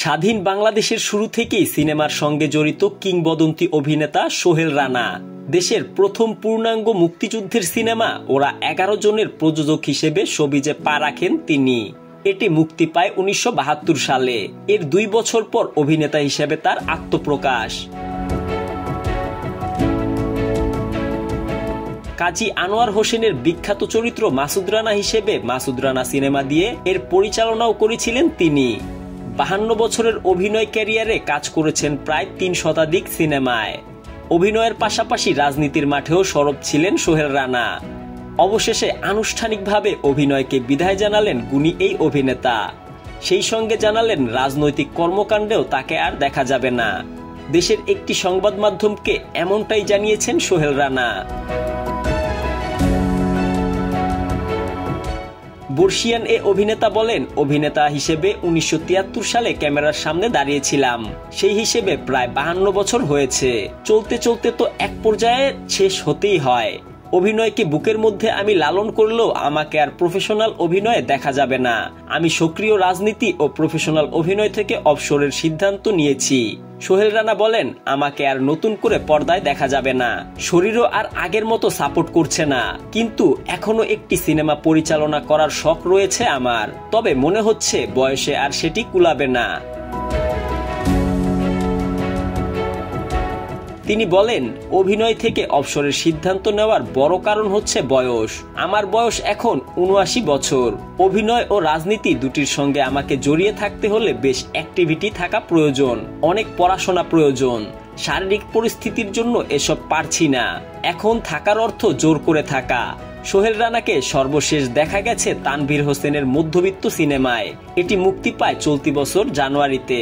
স্বাধীন বাংলাদেশের শুরু থেকেই সিনেমার সঙ্গে জড়িত কিংবদন্তি অভিনেতা সোহেল রানা। দেশের প্রথম পূর্ণাঙ্গ মুক্তিযুদ্ধের সিনেমা ওরা 11 জনের প্রযোজক হিসেবে শোবিজে পা রাখেন তিনি। এটি মুক্তি পায় 1972 সালে। এর 2 বছর পর অভিনেতা হিসেবে তার আত্মপ্রকাশ। কাজী আনোয়ার হোসেনের বিখ্যাত চরিত্র মাসুদ রানা হিসেবে মাসুদ রানা সিনেমা দিয়ে এর পরিচালনাও করেছিলেন তিনি। 52 বছরের অভিনয় ক্যারিয়ারে কাজ করেছেন প্রায় 3 শতাধিক সিনেমায়। অভিনয়ের পাশাপাশি রাজনীতির মাঠেও সরব ছিলেন সোহেল রানা। অবশেষে আনুষ্ঠানিকভাবে অভিনয়কে বিদায় জানালেন গুণী এই অভিনেতা। সেই সঙ্গে জানালেন রাজনৈতিক কর্মকাণ্ডেও তাকে আর দেখা যাবে না। দেশের একটি সংবাদ মাধ্যমকে এমনটাই জানিয়েছেন সোহেল রানা। বর্ষিয়ান এ অভিনেতা বলেন, অভিনেতা হিসেবে 1973 সালে ক্যামেরার সামনে দাঁড়িয়েছিলাম। সেই হিসেবে প্রায় 52 বছর হয়েছে। চলতে চলতে তো এক পর্যায়ে শেষ হতেই হয়। অভিনয়কে বুকের মধ্যে আমি লালন করলেও আমাকে আর প্রফেশনাল অভিনয়ে দেখা যাবে না। আমি সক্রিয় রাজনীতি ও প্রফেশনাল অভিনয় থেকে অবসরের সিদ্ধান্ত নিয়েছি। সোহেল রানা বলেন, আমাকে আর নতুন করে পর্দায় দেখা যাবে না। শরীরও আর আগের মতো সাপোর্ট করছে না, কিন্তু এখনো একটি সিনেমা পরিচালনা করার শখ রয়েছে আমার। তবে মনে হচ্ছে বয়সে আর সেটি কুলাবে না। তিনি বলেন, অভিনয় থেকে অবসরের সিদ্ধান্ত নেওয়ার বড় কারণ হচ্ছে বয়স। আমার বয়স এখন 79 বছর। অভিনয় ও রাজনীতি দুটির সঙ্গে আমাকে জড়িয়ে থাকতে হলে বেশ অ্যাক্টিভিটি থাকা প্রয়োজন, অনেক পড়াশোনা প্রয়োজন। শারীরিক পরিস্থিতির জন্য এসব পারছি না। এখন থাকার অর্থ জোর করে থাকা। সোহেল রানাকে সর্বশেষ দেখা গেছে তানভীর হোসেনের মধ্যবিত্ত সিনেমায়। এটি মুক্তি পায় চলতি বছর জানুয়ারিতে।